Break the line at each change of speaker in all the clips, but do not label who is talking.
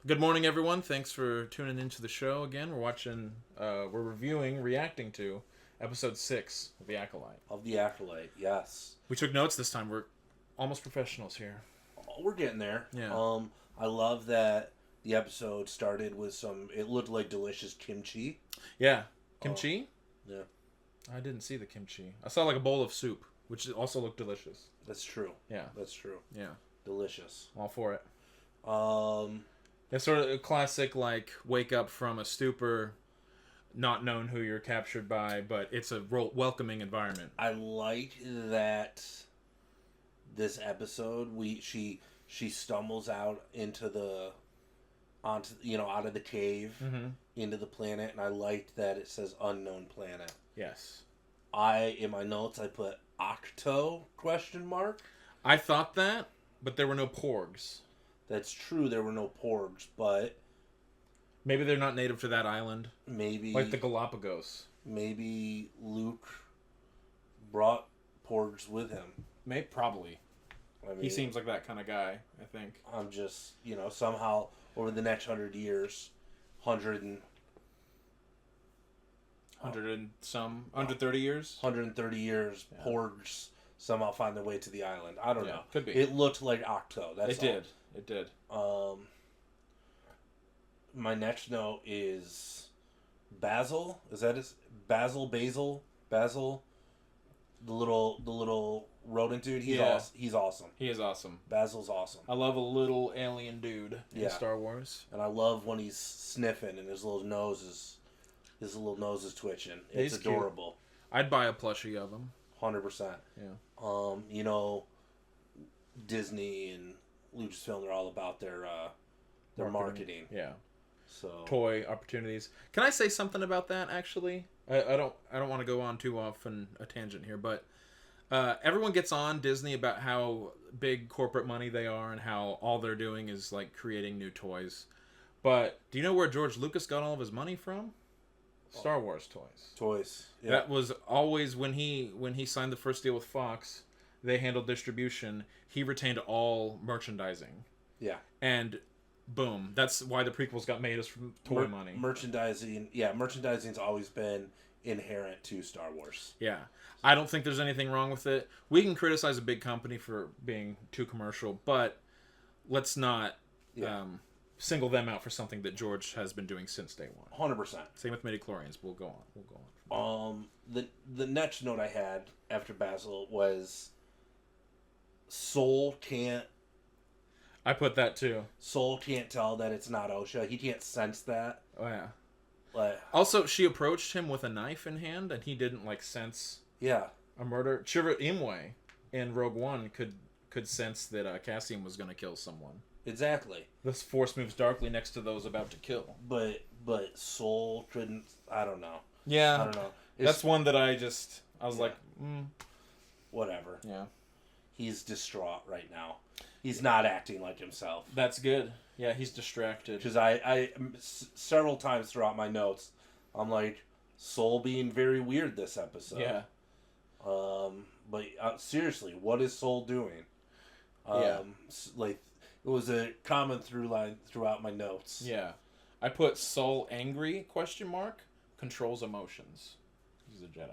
Good morning, everyone. Thanks for tuning into the show again. We're reviewing, reacting to episode 6 of The Acolyte.
Of the Acolyte, yes.
We took notes this time. We're almost professionals here.
Oh, we're getting there.
Yeah.
I love that the episode started with some. It looked like delicious kimchi.
Yeah. Kimchi?
Yeah,
I didn't see the kimchi. I saw like a bowl of soup, which also looked delicious.
that's true.
Yeah.
That's true.
Yeah.
Delicious.
All for it.
Um,
It's sort of a classic, like, wake up from a stupor, not knowing who you're captured by, but it's a welcoming environment.
I like that this episode she stumbles out into the onto out of the cave
Mm-hmm.
into the planet, and I liked that it says unknown planet.
Yes.
In my notes I put Octo question mark.
I thought that, but there were no porgs.
That's true. There were no porgs, but
Maybe they're not native to that island.
maybe
Like the Galapagos.
maybe Luke brought porgs with him.
Maybe, probably.
I mean,
He seems like that kind of guy, I think.
I'm just somehow over the next 100 years,
130 years?
130 years,
Yeah.
porgs somehow find their way to the island. I don't know.
Could be.
It looked like Octo. That's
It did. It did.
My next note is Basil. Is that his Basil? Basil. The little rodent dude. He's
Yeah.
awesome. He's awesome.
He is awesome.
Basil's awesome.
I love a little alien dude in
Yeah.
Star Wars.
And I love when he's sniffing and his little nose is twitching. It's
He's cute.
adorable.
I'd buy a plushie of him.
100%.
Yeah.
Disney and Lucasfilm, they're all about their marketing.
Yeah.
So
Toy opportunities. Can I say something about that? Actually, I don't want to go on too often a tangent here, but everyone gets on Disney about how big corporate money they are and how all they're doing is like creating new toys. But do you know where George Lucas got all of his money from? Star Wars toys.
toys. Yeah.
That was always when he signed the first deal with Fox. They handled distribution. He retained all merchandising.
Yeah.
And boom, that's why the prequels got made, is from toy money.
Merchandising's always been inherent to Star Wars.
Yeah. I don't think there's anything wrong with it. We can criticize a big company for being too commercial, but let's not single them out for something that George has been doing since day one.
100%.
Same with midichlorians. We'll go on.
The next note I had after Basil was Soul can't tell that it's not OSHA. He can't sense that.
Oh yeah.
Like,
Also, she approached him with a knife in hand, and he didn't like sense
yeah.
a murder. Chirrut Imwe in Rogue One could sense that Cassian was going to kill someone.
Exactly.
This force moves darkly next to those about to kill.
But Soul couldn't. I don't know.
Yeah,
I don't know.
That's one that I was like,
whatever.
Yeah.
He's distraught right now. He's not acting like himself.
That's good. Yeah, he's distracted.
Because I several times throughout my notes, I'm like, Soul being very weird this episode.
Yeah.
But seriously, what is Soul doing? Like, it was a common through line throughout my notes.
Yeah. I put Soul angry, ? Controls emotions. He's a Jedi.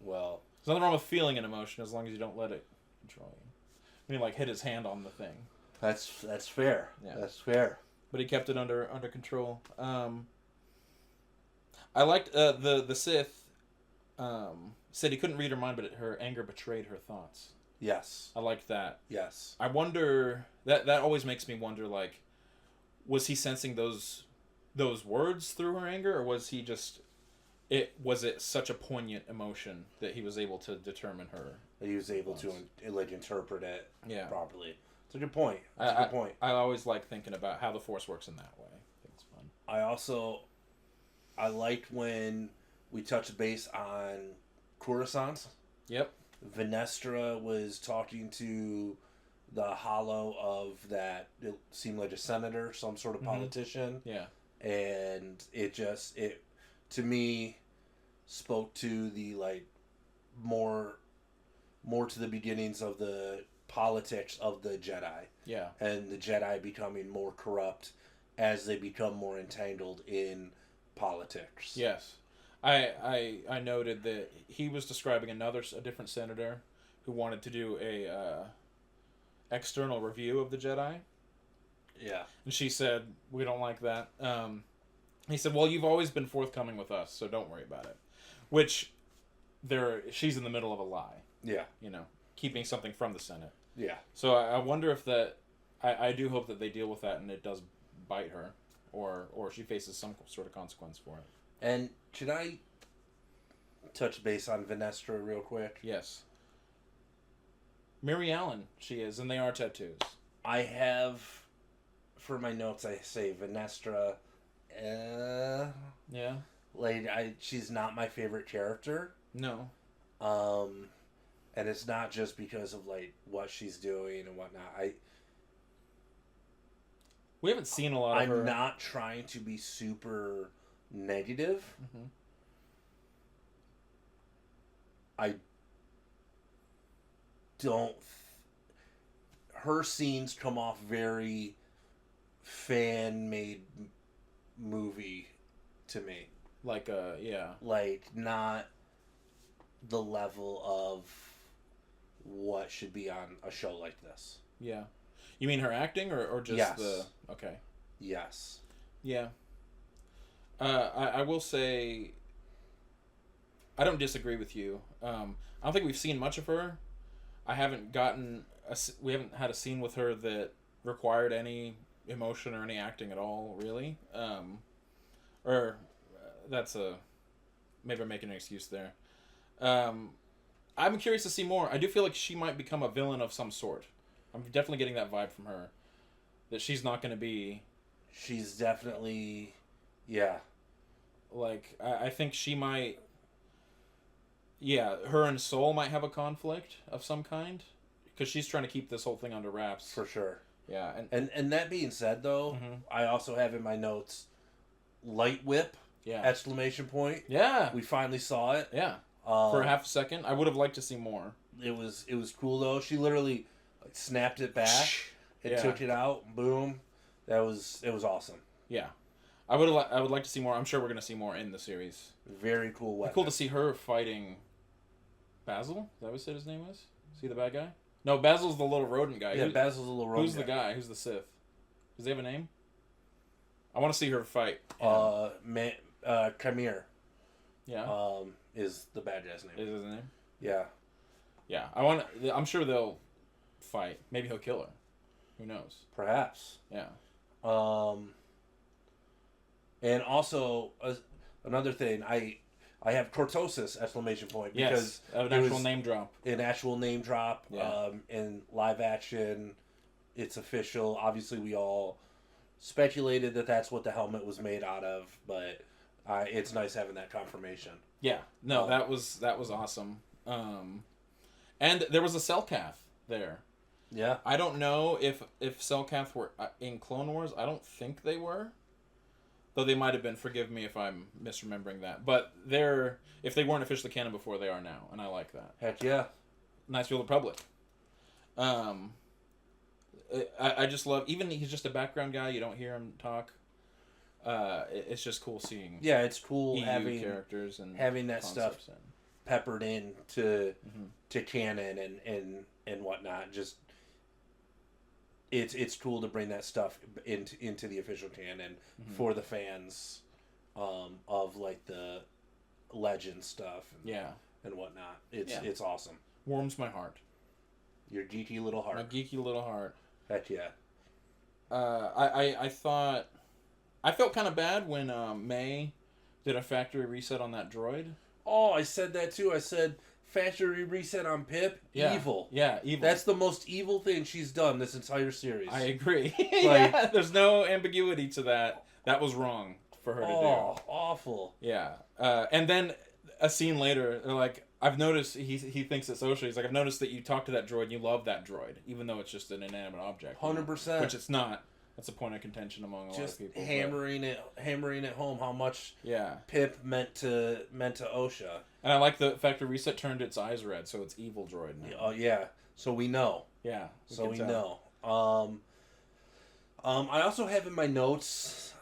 Well,
There's nothing wrong with feeling an emotion as long as you don't let it control you. When he like hit his hand on the thing.
that's fair.
Yeah.
That's fair.
But he kept it under control. I liked the Sith said he couldn't read her mind, but her anger betrayed her thoughts.
Yes.
I liked that.
Yes.
I wonder that always makes me wonder, like, was he sensing those words through her anger, or was he just was it such a poignant emotion that he was able to determine her?
He was able to interpret it properly. It's a good point.
I always like thinking about how the Force works in that way. I think it's fun.
I liked when we touched base on Coruscant.
Yep.
Venestra was talking to the hollow of that. It seemed like a senator, some sort of politician.
Yeah.
And it to me spoke to the like more to the beginnings of the politics of the Jedi.
Yeah.
And the Jedi becoming more corrupt as they become more entangled in politics.
Yes. I noted that he was describing a different senator who wanted to do a external review of the Jedi.
Yeah.
And she said, we don't like that. He said, well, you've always been forthcoming with us, so don't worry about it. Which, she's in the middle of a lie.
Yeah.
You know, keeping something from the Senate.
Yeah.
So I wonder if that... I do hope that they deal with that and it does bite her. Or she faces some sort of consequence for it.
And should I touch base on Venestra real quick?
Yes. Mary Ellen, she is, and they are tattoos.
I have, for my notes, I say Venestra.
Yeah.
Like she's not my favorite character.
No.
And it's not just because of like what she's doing and whatnot.
We haven't seen a lot of her.
I'm not trying to be super negative.
Mm-hmm.
I don't. Her scenes come off very fan-made movie to me.
Like, yeah.
Like, not the level of what should be on a show like this.
Yeah. You mean her acting or just
yes.
the... Okay.
Yes.
Yeah. I will say... I don't disagree with you. I don't think we've seen much of her. I haven't gotten... we haven't had a scene with her that required any emotion or any acting at all, really. Or that's a... Maybe I'm making an excuse there. I'm curious to see more. I do feel like she might become a villain of some sort. I'm definitely getting that vibe from her. That she's not going to be...
She's definitely... Yeah.
Like, I think she might... Yeah, her and Soul might have a conflict of some kind. Because she's trying to keep this whole thing under wraps.
For sure.
Yeah.
And that being said, though,
mm-hmm.
I also have in my notes... Light Whip!
Yeah.
Exclamation point.
Yeah.
We finally saw it.
Yeah. For a half a second. I would have liked to see more.
It was cool, though. She literally snapped it back and took it out. Boom. It was awesome.
Yeah. I would like to see more. I'm sure we're going to see more in the series.
Very cool weapon.
Cool to see her fighting Basil. Is that what his name is? Is he the bad guy? No, Basil's the little rodent guy.
Yeah, Basil's the little rodent
Who's the guy? Who's the Sith? Does he have a name? I want to see her fight.
Khmer.
Yeah.
Is the bad guy's name.
Is his name?
Yeah.
Yeah. I'm sure they'll fight. Maybe he'll kill her. Who knows?
Perhaps.
Yeah.
And also another thing, I have cortosis exclamation point because
an actual name drop.
An actual name drop.
Yeah.
In live action, it's official. Obviously, we all speculated that that's what the helmet was made out of, but it's nice having that confirmation.
Yeah. No, that was awesome. And there was a Selkath there.
Yeah.
I don't know if Selkath were in Clone Wars. I don't think they were. Though they might have been. Forgive me if I'm misremembering that. But if they weren't officially canon before, they are now. And I like that.
Heck yeah.
Knights of the Republic. I just love... Even he's just a background guy. You don't hear him talk. It's just cool seeing...
Yeah, it's cool
EU
having
characters and
having that stuff peppered in to canon and whatnot. Just... It's cool to bring that stuff into the official canon for the fans of like the legend stuff and whatnot. It's awesome.
Warms my heart.
Your geeky little heart.
My geeky little heart.
Heck yeah.
I thought I felt kind of bad when May did a factory reset on that droid.
Oh, I said that too. I said factory reset on Pip.
Yeah.
Evil.
Yeah, evil.
That's the most evil thing she's done this entire series.
I agree. Yeah, there's no ambiguity to that. That was wrong for her to do.
Oh, awful.
Yeah. And then a scene later, they're like, I've noticed, he thinks it's Osha. He's like, I've noticed that you talk to that droid and you love that droid, even though it's just an inanimate object.
100%.
Which it's not. That's a point of contention among a lot of people.
Hammering it home how much Pip meant to Osha.
And I like the factory reset turned its eyes red, so it's evil droid now.
Oh yeah, so we know.
Yeah,
we know. I also have in my notes,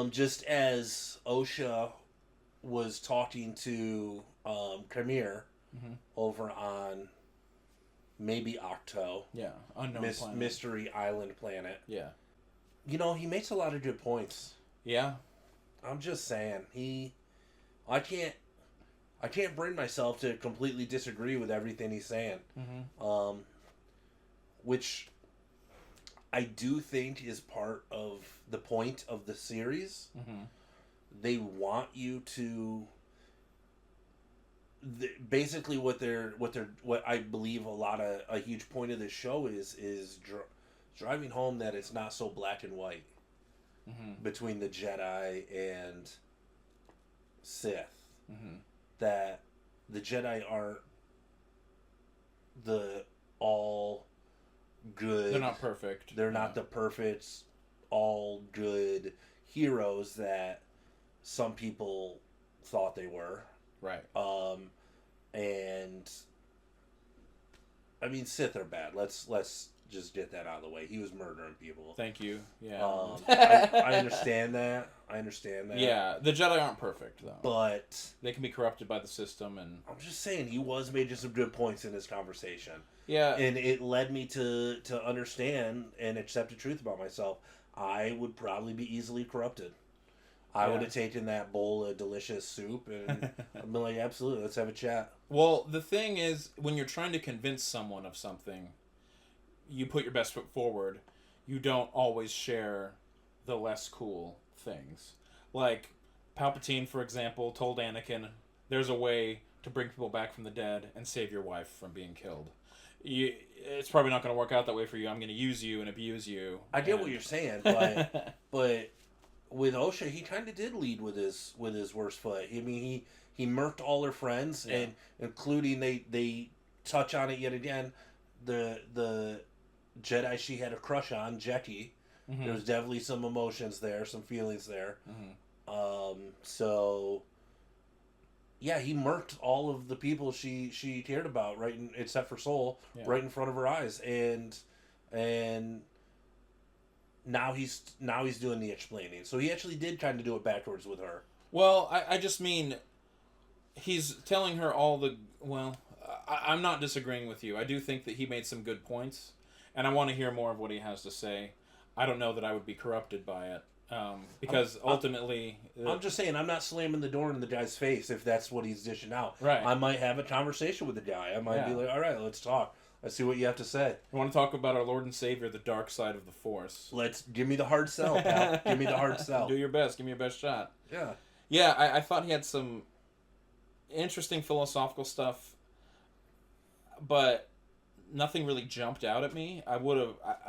just as Osha was talking to Khmer over on maybe Octo.
Yeah, unknown planet.
Mystery Island planet.
Yeah.
You know, he makes a lot of good points.
Yeah.
I'm just saying, I can't bring myself to completely disagree with everything he's saying. Which I do think is part of the point of the series. They want you to basically what I believe a huge point of this show is driving home that it's not so black and white between the Jedi and Sith. That the Jedi aren't the all good.
They're not perfect.
They're not the perfect, all good heroes that some people thought they were.
Right.
And I mean, Sith are bad. Let's just get that out of the way. He was murdering people.
Thank you. Yeah.
I understand that.
Yeah, the Jedi aren't perfect though.
But
they can be corrupted by the system, and
I'm just saying he was making some good points in this conversation.
Yeah.
And it led me to understand and accept the truth about myself. I would probably be easily corrupted. I would have taken that bowl of delicious soup and I'd be like, absolutely, let's have a chat.
Well, the thing is, when you're trying to convince someone of something, you put your best foot forward. You don't always share the less cool things. Like, Palpatine, for example, told Anakin, there's a way to bring people back from the dead and save your wife from being killed. It's probably not going to work out that way for you. I'm going to use you and abuse you.
I get what you're saying, but but with Osha, he kind of did lead with his worst foot. I mean, he murked all her friends, and including they touch on it yet again. The Jedi she had a crush on, Jackie. There was definitely some emotions there, some feelings there. So yeah, he murked all of the people she cared about, except for Soul, right in front of her eyes, and now he's doing the explaining. So he actually did kind of do it backwards with her.
Well, I just mean he's telling her all the I'm not disagreeing with you. I do think that he made some good points, and I want to hear more of what he has to say. I don't know that I would be corrupted by it. Because ultimately...
I'm just saying, I'm not slamming the door in the guy's face if that's what he's dishing out.
Right.
I might have a conversation with the guy. I might be like, all right, let's talk. Let's see what you have to say.
You want to talk about our Lord and Savior, the dark side of the Force.
Give me the hard sell, pal. Give me the hard sell.
Do your best. Give me your best shot.
Yeah.
Yeah, I thought he had some interesting philosophical stuff, but nothing really jumped out at me. I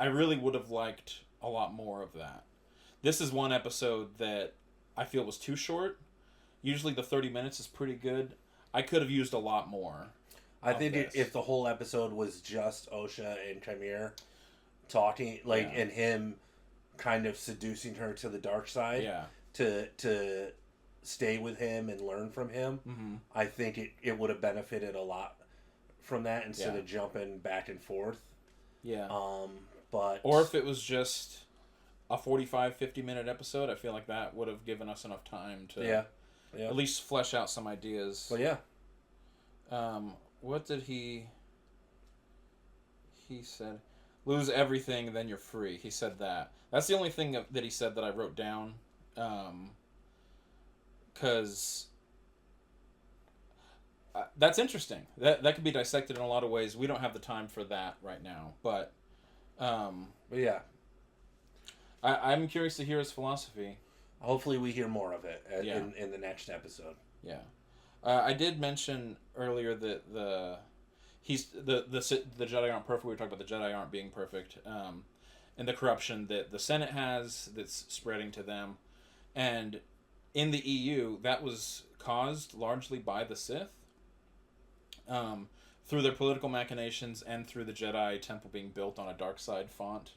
really would have liked a lot more of that. This is one episode that I feel was too short. Usually the 30 minutes is pretty good. I could have used a lot more.
I think if the whole episode was just Osha and Khmer talking, and him kind of seducing her to the dark side, to stay with him and learn from him, I think it would have benefited a lot from that instead of jumping back and forth.
Yeah.
Or
if it was just a 45-50 minute episode, I feel like that would have given us enough time to at least flesh out some ideas.
Well, yeah.
What did he said? Lose everything, then you're free. He said that. That's the only thing that he said that I wrote down. Because that's interesting. That could be dissected in a lot of ways. We don't have the time for that right now. But
yeah.
I'm curious to hear his philosophy.
Hopefully we hear more of it in the next episode.
Yeah. I did mention earlier that the Jedi aren't perfect. We were talking about the Jedi aren't being perfect, and the corruption that the Senate has that's spreading to them, and in the EU that was caused largely by the Sith, through their political machinations and through the Jedi Temple being built on a dark side font.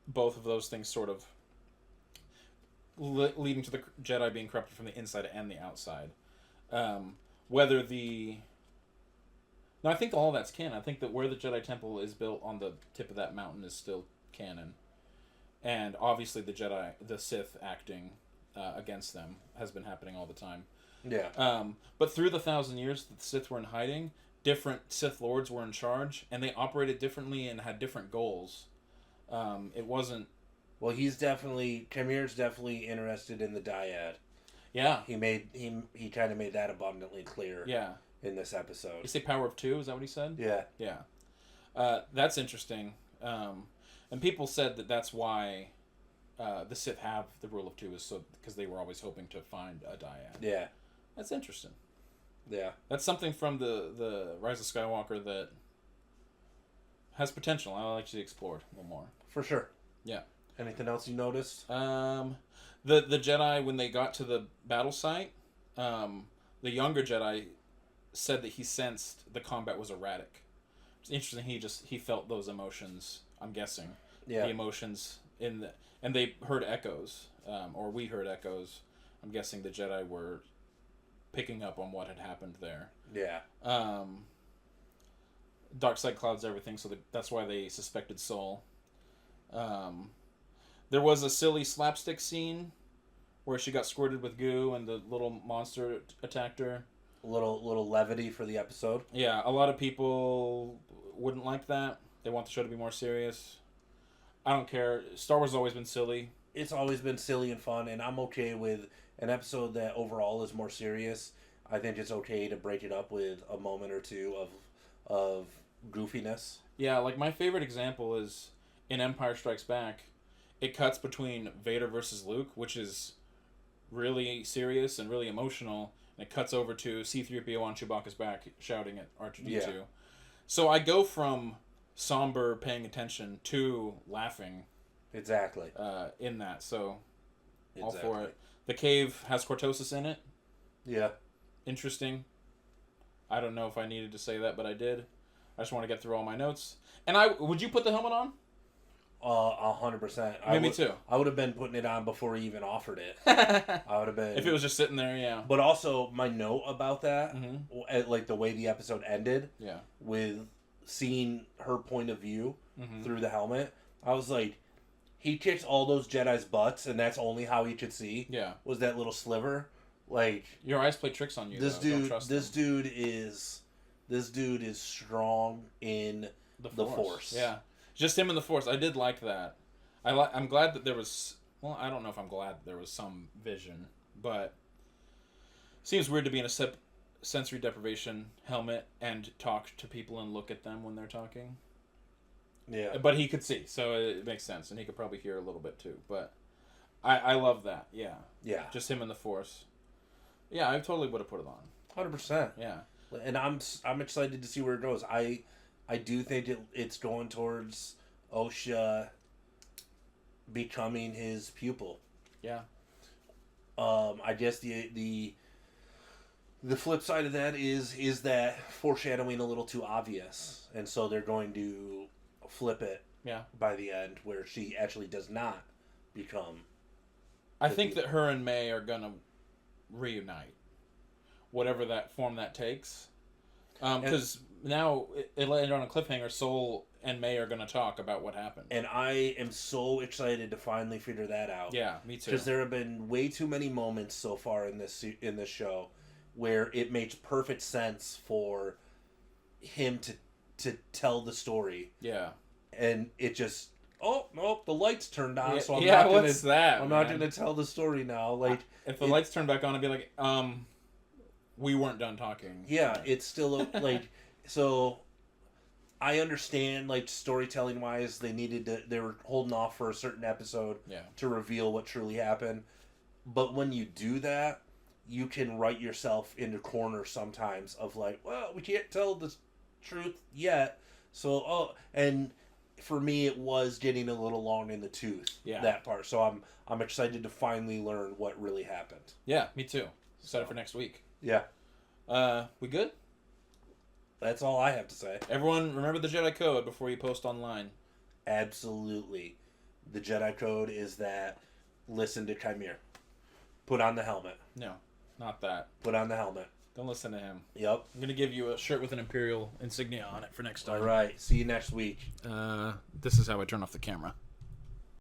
Both of those things sort of leading to the Jedi being corrupted from the inside and the outside. I think all that's canon. I think that where the Jedi Temple is built on the tip of that mountain is still canon. and obviously the Sith acting against them has been happening all the time.
Yeah.
But through the 1,000 years that the Sith were in hiding, different Sith Lords were in charge, and they operated differently and had different goals. It wasn't...
Well, Kamir's definitely interested in the dyad.
Yeah.
He kind of made that abundantly clear.
Yeah.
In this episode.
You say power of 2? Is that what he said?
Yeah.
Yeah. That's interesting. And people said that that's why the Sith have the rule of 2 is so because they were always hoping to find a dyad.
Yeah.
That's interesting.
Yeah.
That's something from the Rise of Skywalker that has potential. I'll like to explore it a little more.
For sure.
Yeah.
Anything else you noticed?
The Jedi, when they got to the battle site, the younger Jedi said that he sensed the combat was erratic. It's interesting. He felt those emotions. I'm guessing.
Yeah.
The emotions and they heard echoes, or we heard echoes. I'm guessing the Jedi were picking up on what had happened there.
Yeah.
Dark side clouds everything, so that's why they suspected Soul. There was a silly slapstick scene where she got squirted with goo and the little monster attacked her.
A little levity for the episode.
Yeah, a lot of people wouldn't like that. They want the show to be more serious. I don't care. Star Wars has always been silly.
It's always been silly and fun, and I'm okay with an episode that overall is more serious. I think it's okay to break it up with a moment or two of goofiness.
Yeah, like my favorite example is in Empire Strikes Back. It cuts between Vader versus Luke, which is really serious and really emotional, and it cuts over to C-3PO on Chewbacca's back shouting at R2-D2.
Yeah.
So I go from somber paying attention to laughing.
Exactly.
In that, so all
Exactly.
for it. The cave has cortosis in it.
Yeah.
Interesting. I don't know if I needed to say that, but I did. I just want to get through all my notes. And would you put the helmet on?
100%.
Me too.
I would have been putting it on before he even offered it. I would have been.
If it was just sitting there, yeah.
But also, my note about that,
Mm-hmm.
like the way the episode ended,
Yeah.
with seeing her point of view
Mm-hmm.
through the helmet, I was like, he kicked all those Jedi's butts, and that's only how he could see.
Yeah.
Was that little sliver? Like,
Your eyes play tricks on you.
this
though. Don't
dude,
trust
this
them.
dude is strong in the Force.
Yeah, just him in the Force. I did like that. I'm glad that there was. Well, I don't know if I'm glad that there was some vision, but it seems weird to be in a sensory deprivation helmet and talk to people and look at them when they're talking.
Yeah.
But he could see, so it makes sense, and he could probably hear a little bit too. But I love that. Yeah.
Yeah.
Just him in the Force. Yeah, I totally would have put it on.
100%.
Yeah.
And I'm excited to see where it goes. I do think it's going towards Osha becoming his pupil.
Yeah.
I guess the flip side of that is that foreshadowing a little too obvious, and so they're going to flip it.
Yeah.
By the end, where she actually does not become.
I think that her and May are gonna reunite, whatever that form that takes. Because now it landed on a cliffhanger. Soul and May are gonna talk about what happened.
And I am so excited to finally figure that out.
Yeah, me too.
Because there have been way too many moments so far in this show where it makes perfect sense for him to tell the story.
Yeah.
And it just, oh no, the lights turned on, so I'm
what's that?
I'm not gonna tell the story now. Like,
if the lights turned back on, I'd be like, we weren't done talking.
Yeah, it's still like, so I understand, like, storytelling wise, they were holding off for a certain episode to reveal what truly happened. But when you do that, you can write yourself into corners sometimes of like, well, we can't tell the truth yet. So, and for me, it was getting a little long in the tooth, that part. So I'm excited to finally learn what really happened.
Yeah, me too. Excited for next week.
Yeah.
We good?
That's all I have to say.
Everyone, remember the Jedi Code before you post online.
Absolutely. The Jedi Code is that listen to Chimere. Put on the helmet.
No, not that.
Put on the helmet.
Don't listen to him.
Yep.
I'm going to give you a shirt with an Imperial insignia on it for next time.
All right. See you next week.
This is how I turn off the camera.